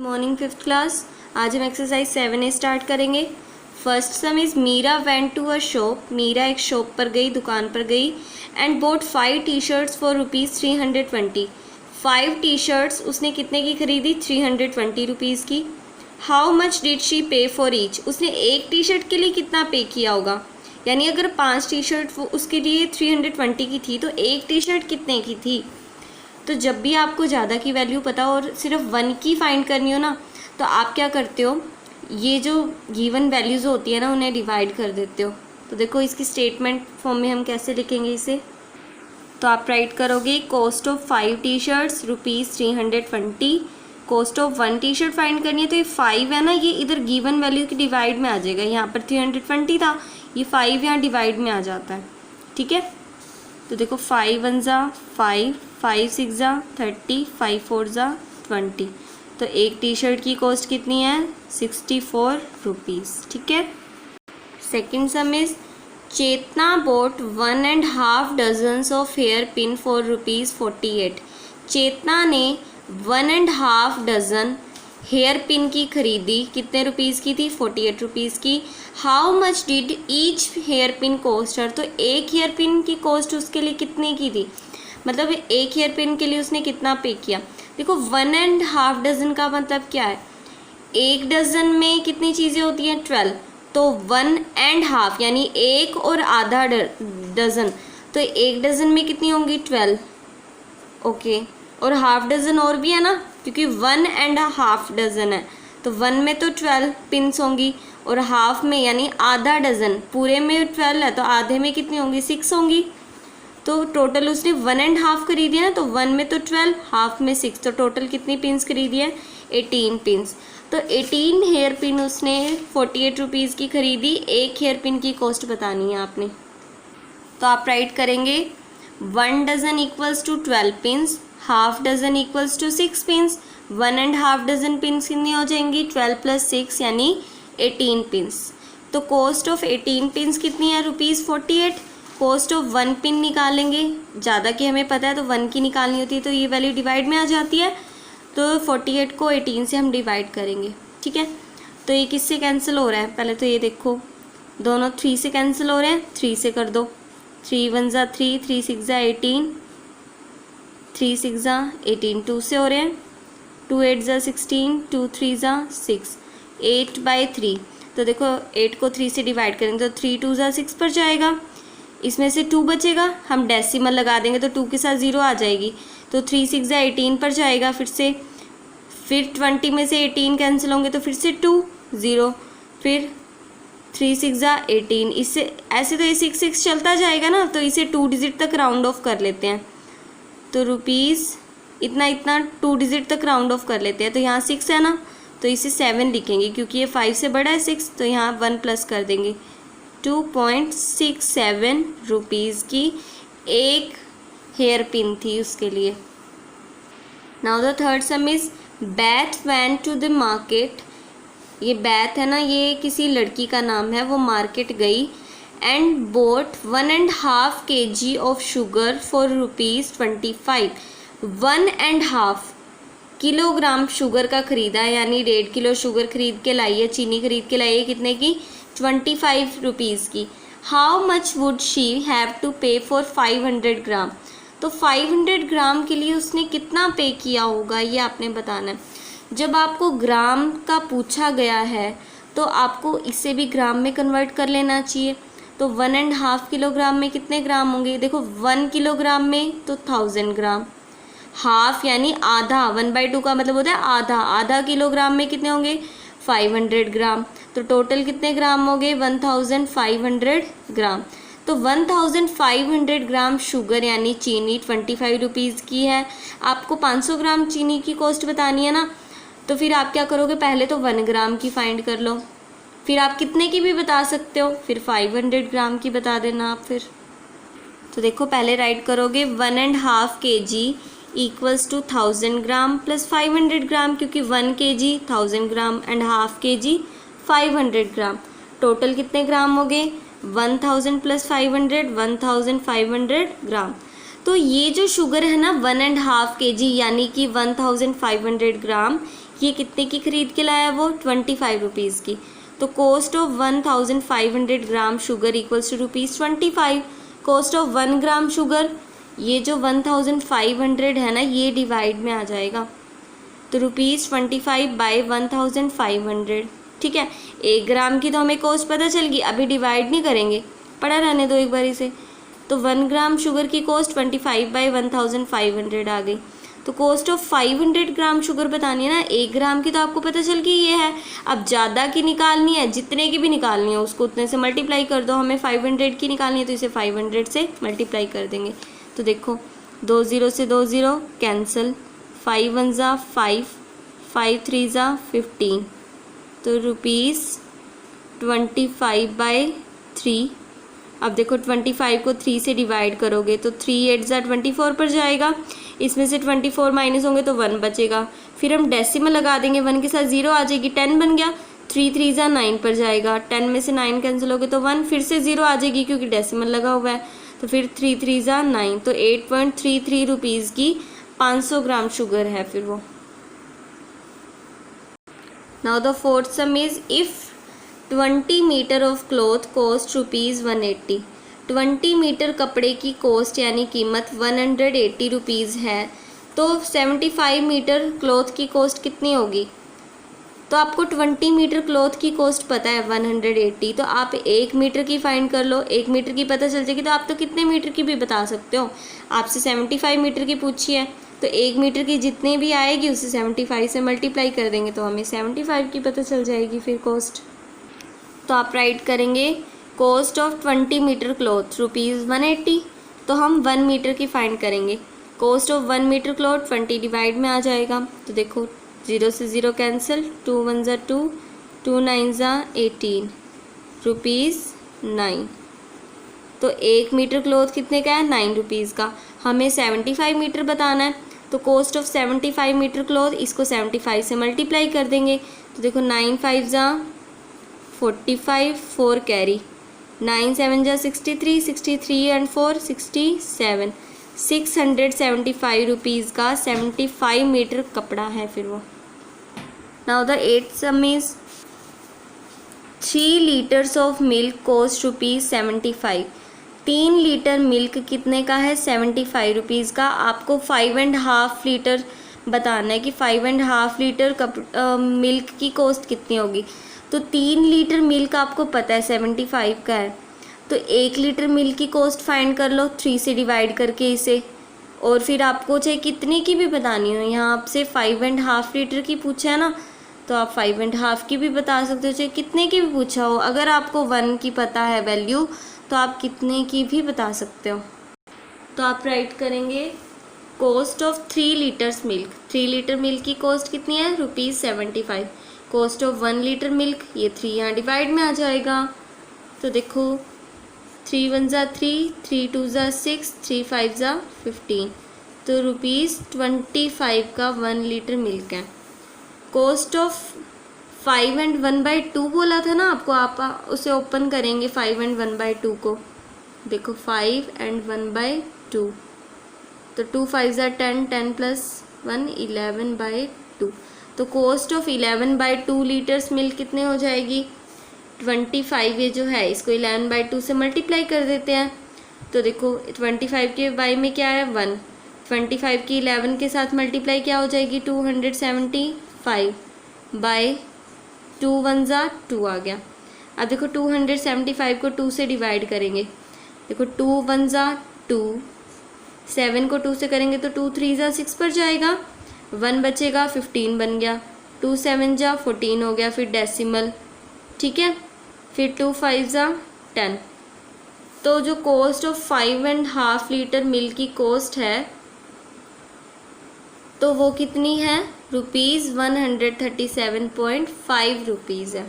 Morning fifth class. आज हम exercise 7A start करेंगे। First sum is Meera went to a shop. Meera एक shop पर गई, दुकान पर गई and bought 5 T shirts for ₹320। 5 T shirts उसने कितने की खरीदी? 320 रुपीज़ की। How much did she pay for each? उसने एक टी शर्ट के लिए कितना पे किया होगा? यानी अगर 5 टी शर्ट उसके लिए 320 की थी तो एक टी शर्ट कितने की थी? तो जब भी आपको ज़्यादा की वैल्यू पता हो और सिर्फ 1 की फाइंड करनी हो ना, तो आप क्या करते हो, ये जो गिवन वैल्यूज़ होती है ना उन्हें डिवाइड कर देते हो। तो देखो इसकी स्टेटमेंट फॉर्म में हम कैसे लिखेंगे इसे। तो आप राइट करोगे cost of 5 T shirts ₹320। Cost of 1 T shirt find करनी है तो ये 5 है ना, ये इधर गिवन वैल्यू की डिवाइड में आ जाएगा। यहाँ पर 320 था, ये 5 यहाँ डिवाइड में आ जाता है। ठीक है, तो देखो 5 1 ज़ा 5, 5 6 ज़ा 30, 5 4 ज़ा 20। तो एक टी शर्ट की कॉस्ट कितनी है? 64 रुपीज़। ठीक है। Second sum is Chetna bought 1.5 dozens of hair pin for ₹48। Chetna ने 1.5 डजन हेयर पिन की खरीदी, कितने रुपीज़ की थी? 48 रुपीज़ की। How much did each hairpin cost her? तो एक हेयर पिन की कॉस्ट उसके लिए कितने की थी, मतलब एक हेयर पिन के लिए उसने कितना पे किया। देखो 1.5 डजन का मतलब क्या है? एक डजन में कितनी चीज़ें होती हैं? 12। तो 1.5 यानी एक और आधा डजन, तो एक डजन में कितनी होंगी? 12। ओके, और हाफ डजन और भी है ना, क्योंकि 1.5 डजन है तो 1 में तो 12 पिन्स होंगी और हाफ में यानी आधा डजन, पूरे में 12 है तो आधे में कितनी होंगी? 6 होंगी। तो टोटल उसने 1.5 खरीदी है ना, तो 1 में तो 12, हाफ में 6, तो टोटल कितनी पिन्स खरीदी है? 18 पिन्स। तो 18 हेयर पिन उसने 48 रुपीज़ की खरीदी। एक हेयर पिन की कॉस्ट बतानी है आपने। तो आप राइट करेंगे 1 dozen equals to 12 pins, half dozen equals to 6 pins. 1.5 dozen pins कितनी हो जाएंगी? 12 + 6 यानी 18 पिन्स। तो कॉस्ट ऑफ 18 पिन्स कितनी है? ₹48। कॉस्ट ऑफ 1 पिन निकालेंगे, ज़्यादा की हमें पता है तो 1 की निकालनी होती है, तो ये वैल्यू डिवाइड में आ जाती है। तो 48 को 18 से हम डिवाइड करेंगे। ठीक है, तो ये किससे कैंसिल हो रहा है? पहले तो ये देखो, दोनों 3 से कैंसिल हो रहे हैं, 3 से कर दो। 3 1 ज़ा 3, 3 6 ज़ा 18, 3 6 ज़ा 18, 2 से हो रहे हैं, 2 8 ज़ा 16, 2 3 ज़ा 6, 8/3। तो देखो 8 को 3 से डिवाइड करेंगे तो 3 2 ज़ा 6 पर जाएगा, इसमें से 2 बचेगा, हम डेसिमल लगा देंगे तो 2 के साथ 0 आ जाएगी, तो 3 6 ज़ा 18 पर जाएगा। फिर 20 में से 18 कैंसिल होंगे तो फिर से 2 0, फिर 3 6 ज़ा 18, इससे ऐसे तो ये 6 6 चलता जाएगा ना, तो इसे 2 डिजिट तक राउंड ऑफ कर लेते हैं। तो रुपीज़ इतना 2 डिजिट तक राउंड ऑफ कर लेते हैं। तो यहाँ 6 है ना, तो इसे 7 लिखेंगे, क्योंकि ये 5 से बड़ा है 6, तो यहाँ 1 प्लस कर देंगे। 2.67 रुपीज़ की एक हेयर पिन थी उसके लिए। Now the third sum is Beth went to the market. ये बैथ है ना, ये किसी लड़की का नाम है, वो मार्केट गई and boat 1.5 kg of sugar for ₹25। 1.5 kilogram sugar का खरीदा है, यानी 1.5 किलो शुगर खरीद के लाई है, चीनी खरीद के लाई है, कितने की? 25 रुपीज़ की। How much would she have to pay for 500 gram? तो 500 ग्राम के लिए उसने कितना पे किया होगा, ये आपने बताना है। जब आपको ग्राम का पूछा गया है तो आपको इसे भी ग्राम में कन्वर्ट कर लेना चाहिए। तो 1.5 किलोग्राम में कितने ग्राम होंगे? देखो 1 किलोग्राम में तो 1000 ग्राम, हाफ यानी आधा, 1/2 का मतलब होता है आधा, आधा किलोग्राम में कितने होंगे? 500 ग्राम। तो टोटल कितने ग्राम हो गए? 1500 ग्राम। तो 1500 ग्राम शुगर यानी चीनी 25 रुपीज़ की है। आपको 500 ग्राम चीनी की कॉस्ट बतानी है ना, तो फिर आप क्या करोगे? पहले तो 1 ग्राम की फाइंड कर लो, फिर आप कितने की भी बता सकते हो, फिर 500 ग्राम की बता देना आप फिर। तो देखो पहले राइट करोगे 1.5 kg equals to 1000 gram plus 500 gram, क्योंकि 1 kg 1000 gram and half kg 500 gram. Total कितने ग्राम हो गए? 1000 + 500, 1500 ग्राम। तो ये जो शुगर है ना 1.5 kg यानी कि 1500 ग्राम, ये कितने की खरीद के लाया वो 25 रुपीज़ की। तो cost of 1500 gram sugar equals to ₹25। Cost of 1 gram sugar, ये जो 1500 है ना, ये डिवाइड में आ जाएगा, तो ₹25 बाई 1500। ठीक है, 1 ग्राम की तो हमें कॉस्ट पता चल गई, अभी डिवाइड नहीं करेंगे, पढ़ा रहने दो एक बार इसे। तो 1 ग्राम शुगर की कॉस्ट 25 बाई 1500 आ गई। तो कॉस्ट ऑफ 500 ग्राम शुगर बतानी है ना, 1 ग्राम की तो आपको पता चल गई ये है। अब ज़्यादा की निकालनी है, जितने की भी निकालनी है उसको उतने से मल्टीप्लाई कर दो। हमें 500 की निकालनी है तो इसे 500 से मल्टीप्लाई कर देंगे। तो देखो 2 0 से 2 0 कैंसिल, 5 1 ज़ा 5, 5 3 ज़ा 15, तो ₹25/3। अब देखो 25 को 3 से डिवाइड करोगे तो 3 8 ज़ा 24 पर जाएगा। इसमें से 24 माइनस होंगे तो 1 बचेगा। फिर हम डेसिमल लगा देंगे, 1 के साथ 0 आ जाएगी, 10 बन गया। 3 3 ज़ा 9 पर जाएगा, 10 में से 9 कैंसिल हो गए तो 1, फिर से 0 आ जाएगी क्योंकि डेसिमल लगा हुआ है। तो फिर 3 3 ज़ा 9, तो 8.33 रुपीज़ की 500 ग्राम शुगर है फिर वो। Now the fourth sum is if 20 metre of cloth cost ₹180। 20 metre कपड़े की कॉस्ट यानी कीमत 180 रुपीज़ है, तो 75 मीटर क्लॉथ की कॉस्ट कितनी होगी? तो आपको 20 मीटर क्लॉथ की कॉस्ट पता है 180, तो आप 1 मीटर की फाइंड कर लो। 1 मीटर की पता चल जाएगी तो आप तो कितने मीटर की भी बता सकते हो। आपसे 75 मीटर की पूछी है तो 1 मीटर की जितनी भी आएगी उसे 75 से मल्टीप्लाई कर देंगे तो हमें 75 की पता चल जाएगी फिर कॉस्ट। तो आप राइट करेंगे कॉस्ट ऑफ 20 मीटर क्लॉथ ₹180। तो हम 1 मीटर की फाइंड करेंगे। Cost of 1 metre cloth 20 divide में आ जाएगा। तो देखो 0 से 0 कैंसिल, 2 1 ज़ा 2, 2 9 ज़ा 18, ₹9। तो 1 मीटर क्लॉथ कितने का है? 9 रुपीज़ का। हमें 75 मीटर बताना है, तो कॉस्ट ऑफ 75 मीटर क्लॉथ, इसको 75 से मल्टीप्लाई कर देंगे। तो देखो 9 5 ज़ा 45, 4 कैरी, 9 7 ज़ा 63, 63 एंड 4 67, 675 रुपीज़ का 75 मीटर कपड़ा है फिर वो। Now the 8th some is 3 litres of milk cost ₹75। 3 litre milk कितने का है? 75 रुपीज़ का। आपको 5.5 लीटर बताना है कि 5.5 लीटर मिल्क की कॉस्ट कितनी होगी। तो 3 लीटर मिल्क आपको पता है 75 का है, तो 1 लीटर मिल्क की कॉस्ट फाइंड कर लो 3 से डिवाइड करके इसे। और फिर आपको चाहे कितने की भी बतानी हो, यहाँ आपसे 5.5 लीटर की पूछा है ना, तो आप 5.5 की भी बता सकते हो, चाहे कितने की भी पूछा हो। अगर आपको 1 की पता है वैल्यू तो आप कितने की भी बता सकते हो। तो आप राइट करेंगे cost of 3 litres milk. 3 litre milk की कॉस्ट कितनी है? ₹75। कॉस्ट ऑफ 1 लीटर मिल्क, ये 3 यहाँ डिवाइड में आ जाएगा। तो देखो 3 1 ज़ा 3, 3 2 ज़ा 6, 3 5 ज़ा 15, तो ₹25 का 1 लीटर मिल्क है। कॉस्ट ऑफ 5 and 1/2 बोला था ना आपको, आप उसे ओपन करेंगे 5 and 1/2 को। देखो 5 and 1/2, तो 2 5 ज़ा 10, 10 + 1 11/2। तो कॉस्ट ऑफ 11/2 लीटर्स मिल्क कितने हो जाएगी? 25। ये जो है इसको 11/2 से मल्टीप्लाई कर देते हैं। तो देखो 25 के बाई में क्या है? 1। 25 की 11 के साथ मल्टीप्लाई क्या हो जाएगी? 275 बाय 2 1 ज़ा 2 आ गया। अब देखो 275 को 2 से डिवाइड करेंगे। देखो 2 1 ज़ा 2, 7 को 2 से करेंगे तो 2 3 ज़ा 6 पर जाएगा, 1 बचेगा, 15 बन गया, 2 7 ज़ा 14 हो गया, फिर डेसिमल, ठीक है, फिर 2 5 ज़ा 10। तो जो कॉस्ट ऑफ 5.5 लीटर मिल्क की कॉस्ट है तो वो कितनी है? ₹137.5 है।